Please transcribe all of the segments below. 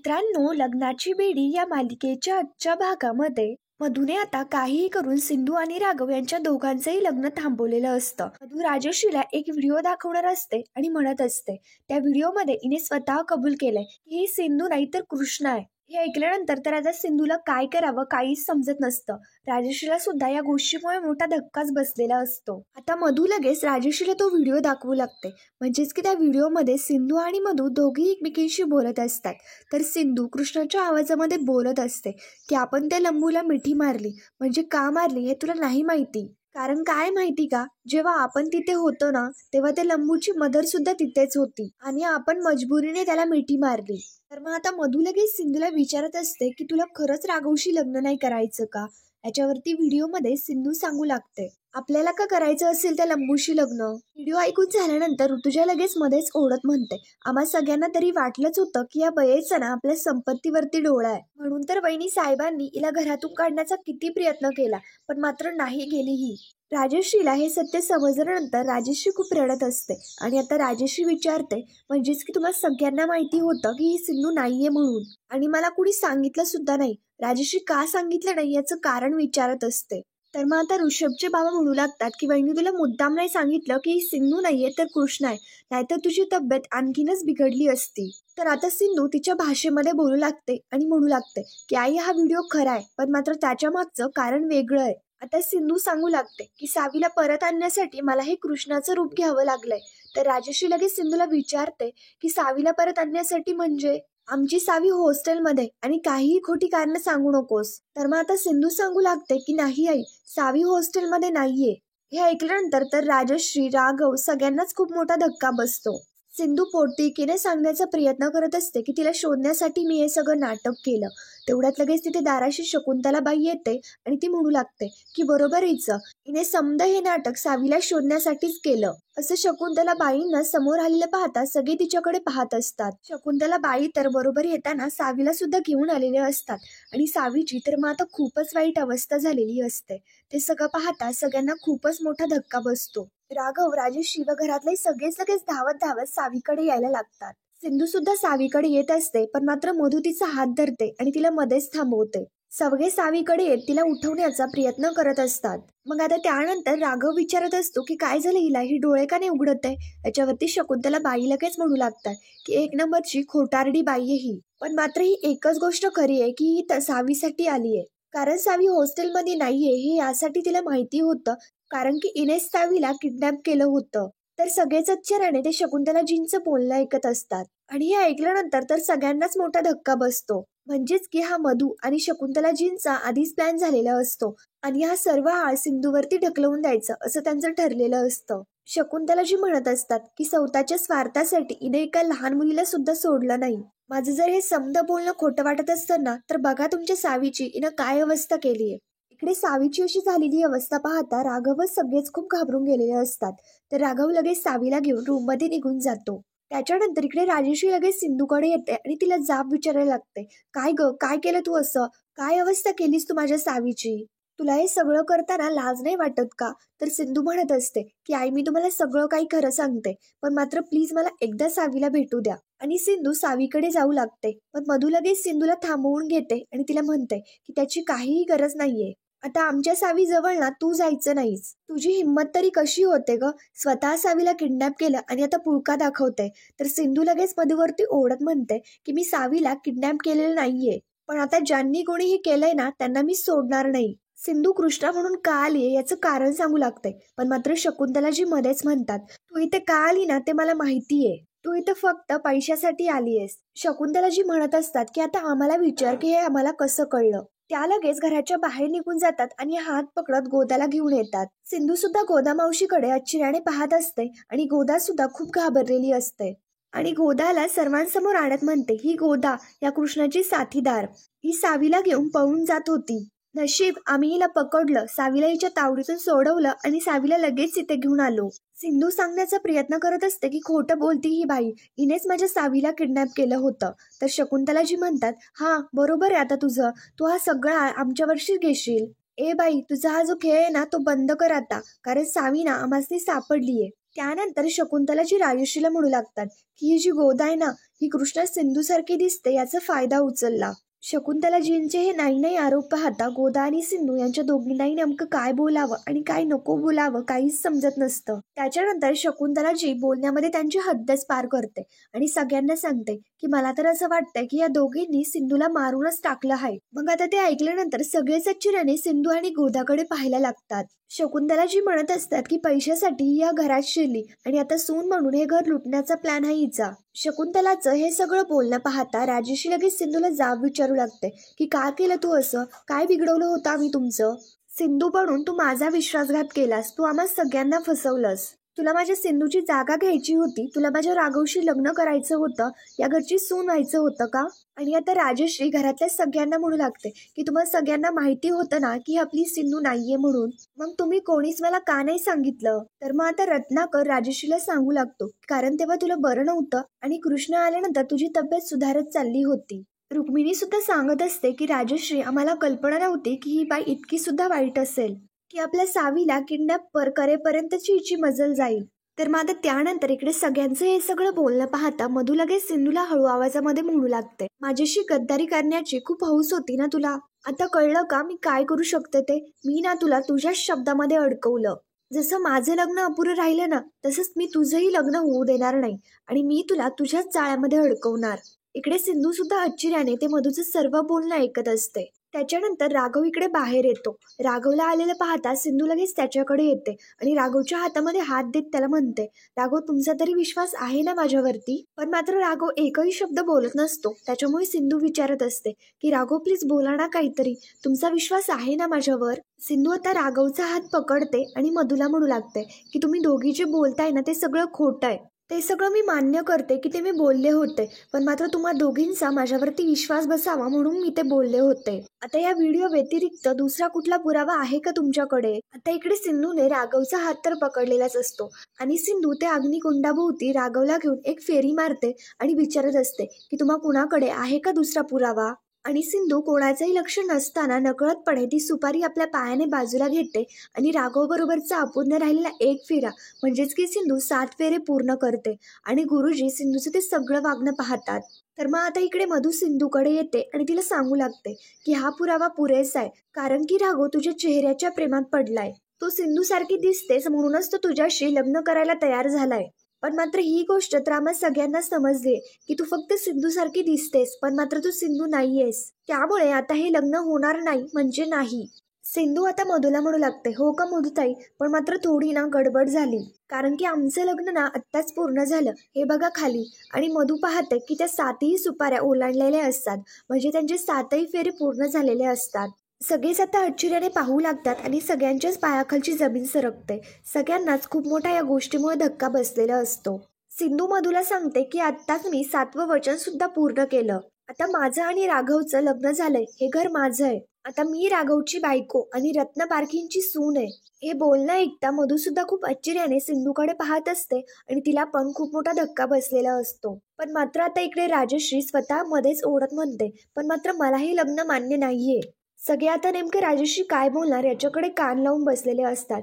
मित्रांनो, लग्नाची बेडी या मालिकेच्या आजच्या भागामध्ये मधूने आता काहीही करून सिंधू आणि राघव यांच्या दोघांचंही लग्न थांबवलेलं असतं. मधू राजश्रीला एक व्हिडिओ दाखवणार असते आणि म्हणत असते, त्या व्हिडिओमध्ये हिने स्वतः कबूल केलंय की ही सिंधू नाही तर कृष्ण आहे. हे ऐकल्यानंतर तर आता सिंधूला काय करावं काहीच समजत नसतं. राजश्रीला सुद्धा या गोष्टीमुळे मोठा धक्काच बसलेला असतो. आता मधू लगेच राजश्रीला तो व्हिडिओ दाखवू लागते. म्हणजेच की त्या व्हिडिओमध्ये सिंधू आणि मधू दोघी एकमेकींशी बोलत असतात. तर सिंधू कृष्णाच्या आवाजामध्ये बोलत असते की आपण त्या लंबूला मिठी मारली, म्हणजे का मारली हे तुला नाही माहिती. कारण काय माहिती का, जेव्हा आपण तिथे होतो ना, तेव्हा त्या लंबूची मदर सुद्धा तिथेच होती आणि आपण मजबुरीने त्याला मिठी मारली. तर मग आता मधू लगेच सिंधूला विचारत असते की तुला खरंच राघवशी लग्न नाही करायचं का. याच्यावरती व्हिडिओमध्ये सिंधू सांगू लागते, आपल्याला का करायचं असेल त्या लंबूशी लग्न. व्हिडिओ ऐकून झाल्यानंतर ऋतुजा लगेच मध्येच ओढत म्हणते, आम्हा सगळ्यांना तरी वाटलंच होतं की या बयेचा ना आपल्या संपत्तीवरती डोळा आहे, म्हणून तर वहिनी साहेबांनी हिला घरातून काढण्याचा किती प्रयत्न केला, पण मात्र नाही गेली ही. राजश्रीला हे सत्य समजल्यानंतर राजश्री खूप रडत असते आणि आता राजश्री विचारते, म्हणजेच की तुम्हाला सगळ्यांना माहिती होतं की ही सिंधू नाहीये म्हणून, आणि मला कुणी सांगितलं सुद्धा नाही. राजश्री का सांगितलं नाही याचं कारण विचारत असते. तर मग आता ऋषभचे बाबा म्हणू लागतात की वहिनी तुला मुद्दाम नाही सांगितलं की ही सिंधू नाहीये तर कृष्ण आहे, नाहीतर तुझी तब्येत आणखीनच बिघडली असती. तर आता सिंधू तिच्या भाषेमध्ये बोलू लागते आणि म्हणू लागते की आई हा व्हिडिओ खरा आहे, पण मात्र त्याच्या मागचं कारण वेगळं आहे. आता सिंधू सांगू लागते की सावीला परत आणण्यासाठी मला हे कृष्णाचं रूप घ्यावं लागलंय. तर राजश्री लगेच सिंधूला विचारते की सावीला परत आणण्यासाठी म्हणजे आमची सावी हॉस्टेलमध्ये आणि काहीही खोटी कारण सांगू नकोस. तर मग आता सिंधू सांगू लागते की नाही आई, सावी हॉस्टेलमध्ये नाहीये. हे ऐकल्यानंतर तर राजश्री, राघव सगळ्यांनाच खूप मोठा धक्का बसतो. सिंधू पोटतिडकीने सांगण्याचा प्रयत्न करत असते की तिला शोधण्यासाठी मी हे सगळं नाटक केलं. तेवढ्यात लगेच तिथे दाराशी शकुंतलाबाई येते आणि ती म्हणू लागते की बरोबर हिने समद हे नाटक सावीला शोधण्यासाठीच केलं. असं शकुंतलाबाईंना समोर आलेलं पाहता सगळे तिच्याकडे पाहत असतात. शकुंतलाबाई तर बरोबर येताना सावीला सुद्धा घेऊन आलेले असतात आणि सावीची तर मग आता खूपच वाईट अवस्था झालेली असते. ते सगळं पाहता सगळ्यांना खूपच मोठा धक्का बसतो. राघव, राजश्री व घरातले सगळेच लगेच धावत धावत सावीकडे यायला लागतात. सिंधू सुद्धा सावीकडे येत असते, पण मात्र मधू तिचा हात धरते आणि तिला मध्येच थांबवते. सगळे सावीकडे येत तिला उठवण्याचा प्रयत्न करत असतात. मग आता त्यानंतर राघव विचारत असतो की काय झालं हिला, ही डोळे का नाही उघडत आहे. याच्यावरती शकुंतला बाई लगेच म्हणू लागतात की एक नंबरची खोटारडी बाई आहे ही. पण मात्र ही एकच गोष्ट खरी आहे की ही सावीसाठी आली आहे, कारण सावी हॉस्टेलमध्ये नाहीये हे यासाठी तिला माहिती होतं, कारण की इनेस सावीला किडनॅप केलं होतं. तर सगळेच आश्चर्याने ते शकुंतलाजींचं बोलणं ऐकत असतात आणि हे ऐकल्यानंतर तर सगळ्यांनाच मोठा धक्का बसतो. म्हणजेच की हा मधू आणि शकुंतलाजींचा आधीच प्लॅन झालेला असतो आणि हा सर्व हाळ सिंधूवरती ढकलवून द्यायचं असं त्यांचं ठरलेलं असतं. शकुंतलाजी म्हणत असतात की स्वतःच्या स्वार्थासाठी हिने एका लहान मुलीला सुद्धा सोडलं नाही. माझं जर हे समद बोलणं खोटं वाटत असतं ना, तर बघा तुमच्या सावीची हिनं काय अवस्था केलीये. इकडे सावीची अशी झालेली अवस्था पाहता राघव सगळेच खूप घाबरून गेलेले असतात. तर राघव लगेच सावीला घेऊन रूम मध्ये निघून जातो. त्याच्यानंतर इकडे राजेश्री लगेच सिंधूकडे येते आणि तिला जाब विचारायला लागते, काय ग, काय केलं तू असं, काय अवस्था केलीस तू माझ्या सावीची, तुला हे सगळं करताना लाज नाही वाटत का. तर सिंधू म्हणत असते की आई मी तुम्हाला सगळं काही खरं सांगते, पण मात्र प्लीज मला एकदा सावीला भेटू द्या. आणि सिंधू सावीकडे जाऊ लागते, पण मधू लगेच सिंधूला थांबवून घेते आणि तिला म्हणते की त्याची काहीही गरज नाहीये. आता आमच्या सावी जवळ ना तू जायचं नाहीस. तुझी हिंमत तरी कशी होते ग, स्वतः सावीला किडनॅप केलं आणि आता पुळका दाखवते. तर सिंधू लगेच मधूवरती ओढत म्हणते की मी सावीला किडनॅप केलेलं नाहीये, पण आता ज्यांनी कोणी हे केलंय ना त्यांना मी सोडणार नाही. सिंधू कृष्णा म्हणून का आलीये याचं कारण सांगू लागते, पण मात्र शकुंतलाजी मध्येच म्हणतात, तू इथे का आली ना ते मला माहितीये, तू इथं फक्त पैशासाठी आलीयेस. शकुंतलाजी म्हणत असतात की आता आम्हाला विचार की हे आम्हाला कसं कळलं. त्या लगेच घराच्या बाहेर निघून जातात आणि हात पकडत गोदाला घेऊन येतात. सिंधू सुद्धा गोदा मावशीकडे आश्चर्याने पाहत असते आणि गोदा सुद्धा खूप घाबरलेली असते आणि गोदाला सर्वांसमोर आणत म्हणते, ही गोदा या कृष्णाची साथीदार, ही सावीला घेऊन पळून जात होती. नशीब आम्ही हिला पकडलं, सावीला हिच्या तावडीतून सोडवलं आणि सावीला लगेच इथे घेऊन आलो. सिंधू सांगण्याचा प्रयत्न करत असते की खोटं बोलती ही बाई, हिनेच माझ्या सावीला किडनॅप केलं होतं. तर शकुंतलाजी म्हणतात, हा बरोबर आहे, आता तुझं तू हा सगळा आमच्यावरशी घेशील. ए बाई, तुझा हा जो खेळ आहे ना तो बंद कर आता, कारण सावी ना आम्हासनी सापडलीये. त्यानंतर शकुंतलाजी राजश्रीला म्हणू लागतात की ही जी गोदा आहे ना, ही कृष्णा सिंधू सारखी दिसते, याचा फायदा उचलला. शकुंतलाजींचे हे नाही आरोप पाहता गोदा आणि सिंधू यांच्या दोघींनाही नेमकं काय बोलावं आणि काय नको बोलावं काहीच समजत नसतं. त्याच्यानंतर शकुंतलाजी बोलण्यामध्ये त्यांची हद्दच पार करते आणि सगळ्यांना सांगते की मला तर असं वाटतंय की या दोघींनी सिंधूला मारूनच टाकलं आहे. मग आता ते ऐकल्यानंतर सगळेच आश्चर्याने सिंधू आणि गोदाकडे पाहायला लागतात. शकुंतलाजी म्हणत असतात की पैशासाठी ही या घरात शिरली आणि आता सून म्हणून हे घर लुटण्याचा प्लॅन आहे हिचा. शकुंतलाचं हे सगळं बोलणं पाहता राजेशी लगेच सिंधूला जाब विचारू लागते की का केलं तू असं, काय बिघडवलं होतं आम्ही तुमचं? सिंधू बनून तू माझा विश्वासघात केलास, तू आम्हा सगळ्यांना फसवलंस. तुला माझ्या सिंधूची जागा घ्यायची होती, तुला माझ्या राघवशी लग्न करायचं होतं, या घरची सून व्हायचं होतं का? आणि आता राजश्री घरातल्या सगळ्यांना म्हणू लागते की तुम्हाला सगळ्यांना माहिती होतं ना की आपली सिंधू नाहीये म्हणून, मग तुम्ही कोणीच मला का नाही सांगितलं? तर मग आता रत्नाकर राजश्रीला सांगू लागतो कारण तेव्हा तुला बरं नव्हतं आणि कृष्ण आल्यानंतर तुझी तब्येत सुधारत चालली होती. रुक्मिणी सुद्धा सांगत असते की राजश्री, आम्हाला कल्पना नव्हती की ही बाई इतकी सुद्धा वाईट असेल, की आपल्या सावीला किडनॅप करेपर्यंतची हिची मजल जाईल. तर मग आता त्यानंतर इकडे सगळ्यांचं हे सगळं बोलणं पाहता मधू लगेच सिंधूला हळू आवाजामध्ये म्हणू लागते, माझ्याशी गद्दारी करण्याची खूप हौस होती ना तुला? आता कळलं का मी काय करू शकते ते? मी ना तुला तुझ्याच शब्दामध्ये अडकवलं. जसं माझं लग्न अपुरं राहिलं ना, तसंच मी तुझंही लग्न होऊ देणार नाही आणि मी तुला तुझ्याच जाळ्यामध्ये अडकवणार. इकडे सिंधू सुद्धा आश्चर्याने ते मधूचं सर्व बोलणं ऐकत असते. त्याच्यानंतर राघव इकडे बाहेर येतो. राघवला आलेलं पाहता सिंधू लगेच त्याच्याकडे येते आणि राघवच्या हातामध्ये हात देत त्याला म्हणते, राघव तुमचा तरी विश्वास आहे ना माझ्यावरती? पण मात्र राघव एकही शब्द बोलत नसतो. त्याच्यामुळे सिंधू विचारत असते की राघव प्लीज बोला ना काहीतरी, तुमचा विश्वास आहे ना माझ्यावर? सिंधू आता राघवचा हात पकडते आणि मधूला म्हणू लागते की तुम्ही दोघी जे बोलताय ना ते सगळं खोटं आहे. ते सगळं मी मान्य करते की ते मी बोलले होते, पण मात्र तुम्हा दोघींचा माझ्यावरती विश्वास बसावा म्हणून मी ते बोलले होते. आता या व्हिडिओ व्यतिरिक्त दुसरा कुठला पुरावा आहे का तुमच्याकडे? आता इकडे सिंधूने राघवचा हात तर पकडलेलाच असतो आणि सिंधू त्या अग्निकुंडाभोवती राघवला घेऊन एक फेरी मारते आणि विचारत असते की तुम्हा कुणाकडे आहे का दुसरा पुरावा? आणि सिंधू कोणाचंही लक्ष नसताना नकळतपणे ती सुपारी आपल्या पायाने बाजूला घेते आणि राघव बरोबरचा अपूर्ण राहिलेला एक फेरा म्हणजेच की सिंधू 7 फेरे पूर्ण करते आणि गुरुजी सिंधूचं ते सगळं वागणं पाहतात. तर मग आता इकडे मधू सिंधूकडे येते आणि तिला सांगू लागते की हा पुरावा पुरेसा आहे, कारण की राघव तुझ्या चेहऱ्याच्या प्रेमात पडलाय. तू सिंधू सारखी दिसतेस म्हणूनच तो तुझ्याशी लग्न करायला तयार झालाय. पण मात्र ही गोष्ट तर आम्हा सगळ्यांना समजली की तू फक्त सिंधू सारखी दिसतेस, पण मात्र तू सिंधू नाहीयेस. त्यामुळे आता हे लग्न होणार नाही म्हणजे नाही. सिंधू आता मधूला म्हणू लागते, हो का मधुताई, पण मात्र थोडी ना गडबड झाली, कारण की आमचं लग्न ना आत्ताच पूर्ण झालं, हे बघा खाली. आणि मधू पाहते की त्या 7ही सुपाऱ्या ओलांडलेल्या असतात, म्हणजे त्यांचे 7ही फेरे पूर्ण झालेले असतात. सगळेच आता आश्चर्याने पाहू लागतात आणि सगळ्यांच्याच पायाखालची जमीन सरकते. सगळ्यांनाच खूप मोठा या गोष्टीमुळे धक्का बसलेला असतो. सिंधू मधूला सांगते की आत्ताच मी 7वं वचन सुद्धा पूर्ण केलं. आता माझं आणि राघवचं लग्न झालंय, हे घर माझं आहे. आता मी राघवची बायको आणि रत्न पारखींची सून आहे. हे बोलणं ऐकता मधू सुद्धा खूप आश्चर्याने सिंधूकडे पाहत असते आणि तिला पण खूप मोठा धक्का बसलेला असतो. पण मात्र आता इकडे राजश्री स्वतः मध्येच ओढत म्हणते, पण मात्र मला हे लग्न मान्य नाहीये. सगळे आता नेमके राजेशी काय बोलणार याच्याकडे कान लावून बसलेले असतात.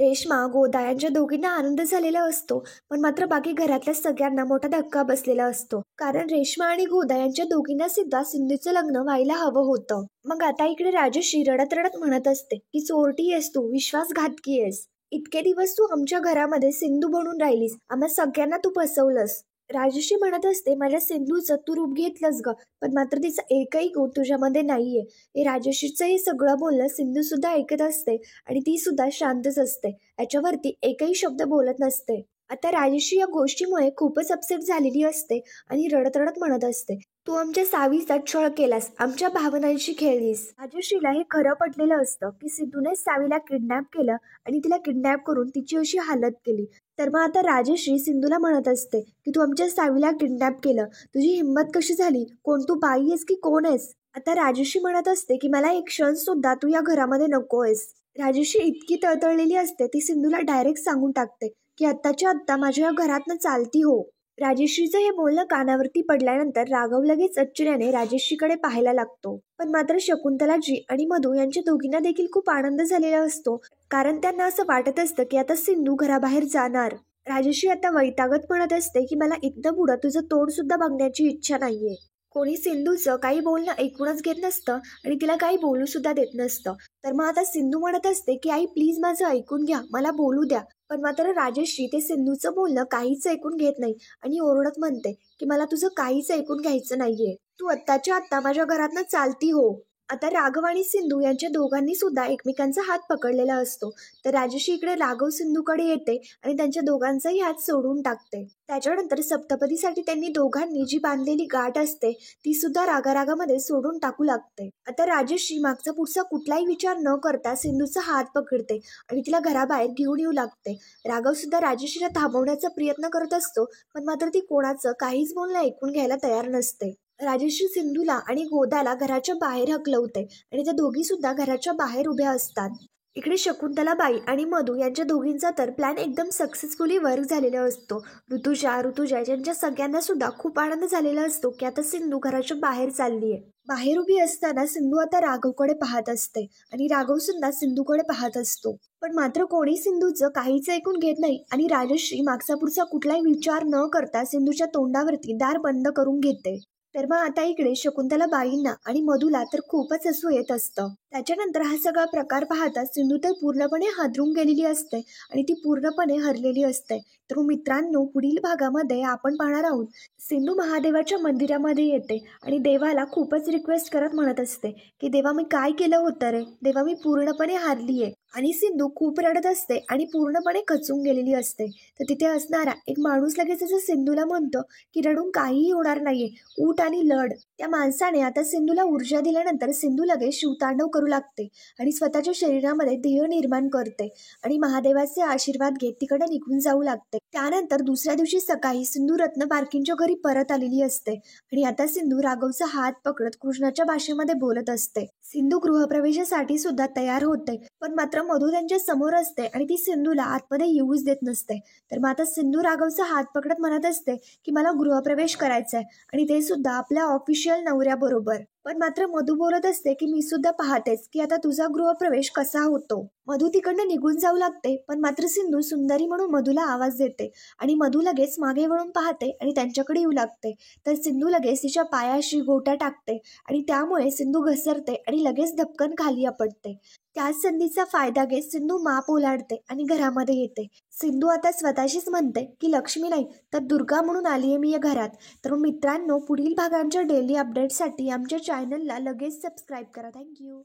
रेश्मा, गोदा यांच्या दोघींना आनंद झालेला असतो, पण मात्र बाकी घरातल्या सगळ्यांना मोठा धक्का बसलेला असतो, कारण रेश्मा आणि गोदा यांच्या दोघींना सुद्धा सिंधूचं लग्न व्हायला हवं होतं. मग आता इकडे राजश्री रडत रडत म्हणत असते की चोरटी आहेस तू, विश्वासघातकी आहेस. इतके दिवस तू आमच्या घरामध्ये सिंधू बनून राहिलीस, आम्हा सगळ्यांना तू फसवलंस. राजश्री म्हणत असते, माझ्या सिंधूचं तू रूप घेतलंस ग, पण मात्र तिचा एकही गुण तुझ्यामध्ये नाहीये. हे राजश्रीचं हे सगळं बोलणं सिंधू सुद्धा ऐकत असते आणि ती सुद्धा शांतच असते, याच्यावरती एकही शब्द बोलत नसते. आता राजश्री या गोष्टीमुळे खूपच अपसेट झालेली असते आणि रडत रडत म्हणत असते, तू आमच्या सावीचा छळ केलास, आमच्या भावनांशी खेळलीस. राजश्रीला हे खरं पटलेलं असतं की सिंधूने सावीला किडनॅप केलं आणि तिला किडनॅप करून तिची अशी हालत केली. तर मग आता राजश्री सिंधूला म्हणत असते की तू आमच्या सावीला किडनॅप केलं, तुझी हिंमत कशी झाली, कोण तू, बाई आहेस की कोण आहेस? आता राजश्री म्हणत असते की मला एक क्षण सुद्धा तू या घरामध्ये नको आहेस. राजश्री इतकी तळतळलेली असते ती सिंधूला डायरेक्ट सांगून टाकते की आत्ताच्या आत्ता माझ्या या घरातनं चालती हो. राजश्रीचं हे बोलणं कानावरती पडल्यानंतर राघव लगेच आश्चर्याने राजश्रीकडे पाहायला लागतो. पण मात्र शकुंतलाजी आणि मधू यांच्या दोघींना देखील खूप आनंद झालेला असतो, कारण त्यांना असं वाटत असतं की आता सिंधू घराबाहेर जाणार. राजश्री आता वैतागत म्हणत असते की मला इथनं पुढं तुझं तोंड सुद्धा बघण्याची इच्छा नाहीये. कोणी सिंधूचं काही बोलणं ऐकूनच घेत नसतं आणि तिला काही बोलू सुद्धा देत नसतं. तर मग आता सिंधू म्हणत असते की आई प्लीज माझं ऐकून घ्या, मला बोलू द्या. पण मात्र राजश्री ते सिंधूचं बोलणं काहीच ऐकून घेत नाही आणि ओरडत म्हणते की मला तुझं काहीच ऐकून घ्यायचं नाहीये. तू आत्ताच्या आत्ता माझ्या घरातनं चालती हो. आता राघव आणि सिंधू यांच्या दोघांनी सुद्धा एकमेकांचा हात पकडलेला असतो. तर राजश्री इकडे राघव सिंधूकडे येते आणि त्यांच्या दोघांचाही हात सोडून टाकते. त्याच्यानंतर सप्तपदीसाठी त्यांनी दोघांनी जी बांधलेली गाठ असते ती सुद्धा रागारागामध्ये सोडून टाकू लागते. आता राजश्री मागचा पुढचा कुठलाही विचार न करता सिंधूचा हात पकडते आणि तिला घराबाहेर घेऊन येऊ लागते. राघव सुद्धा राजश्रीला थांबवण्याचा प्रयत्न करत असतो, पण मात्र ती कोणाचं काहीच बोलणं ऐकून घ्यायला तयार नसते. राजश्री सिंधूला आणि गोदाला घराच्या बाहेर हकलवते आणि त्या दोघी सुद्धा घराच्या बाहेर उभ्या असतात. इकडे शकुंतलाबाई आणि मधू यांच्या दोघींचा तर प्लॅन एकदम सक्सेसफुली वर्क झालेला असतो. ऋतुजा यांच्या सगळ्यांना सुद्धा खूप आनंद झालेला असतो की आता सिंधू घराच्या बाहेर चालली आहे. बाहेर उभी असताना सिंधू आता राघवकडे पाहत असते आणि राघव सुद्धा सिंधूकडे पाहत असतो. पण मात्र कोणी सिंधूचं काहीच ऐकून घेत नाही आणि राजश्री मागचा पुढचा कुठलाही विचार न करता सिंधूच्या तोंडावरती दार बंद करून घेते. तर मग आता इकडे शकुंतलाबाईंना आणि मधूला तर खूपच हसू येत असतं. त्याच्यानंतर हा सगळा प्रकार पाहता सिंधू तर पूर्णपणे हादरून गेलेली असते आणि ती पूर्णपणे हरलेली असते. तर मित्रांनो, पुढील भागामध्ये आपण पाहणार आहोत सिंधू महादेवाच्या मंदिरामध्ये येते आणि देवाला खूपच रिक्वेस्ट करत म्हणत असते की देवा मी काय केलं होतं रे, देवा मी पूर्णपणे हारलीये. आणि सिंधू खूप रडत असते आणि पूर्णपणे खचून गेलेली असते. तर तिथे असणारा एक माणूस लगेच असं सिंधूला म्हणतो की रडून काहीही होणार नाहीये, उठ आणि लढ. त्या माणसाने आता सिंधूला ऊर्जा दिल्यानंतर सिंधू लगेच शिवतांडव करू लागते आणि स्वतःच्या शरीरामध्ये ध्येय निर्माण करते आणि महादेवाचे आशीर्वाद घेत तिकडे निघून जाऊ लागते. त्यानंतर दुसऱ्या दिवशी सकाळी सिंधू रत्न पारखींच्या घरी परत आलेली असते आणि आता सिंधू राघवचा हात पकडत कृष्णाच्या भाषेमध्ये बोलत असते. सिंधू गृहप्रवेशासाठी सुद्धा तयार होते, पण मात्र मधू त्यांच्या समोर असते आणि ती सिंधूला आतमध्ये येऊच देत नसते. तर मग आता सिंधू राघवचा हात पकडत म्हणत असते की मला गृहप्रवेश करायचा आहे आणि ते सुद्धा आपल्या ऑफिशियल नवऱ्याबरोबर. पण मात्र मधू बोलत असते की मी सुद्धा पाहतेच की आता तुझा गृहप्रवेश कसा होतो. मधू तिकडनं निघून जाऊ लागते, पण मात्र सिंधू सुंदरी म्हणून मधूला आवाज देते आणि मधू लगेच मागे वळून पाहते आणि त्यांच्याकडे येऊ लागते. तर सिंधू लगेच तिच्या पायाशी गोटा टाकते आणि त्यामुळे सिंधू घसरते आणि लगेच धपकन खाली आपटते. त्याच संधीचा फायदा घेत सिंधू माप ओलांडते आणि घरामध्ये येते. सिंधू आता स्वतःशीच म्हणते की लक्ष्मी नाही तर दुर्गा म्हणून आलीये मी या घरात. तर मित्रांनो, पुढील भागांच्या डेली अपडेटसाठी आमच्या चॅनलला लगेच सबस्क्राईब करा. थँक्यू.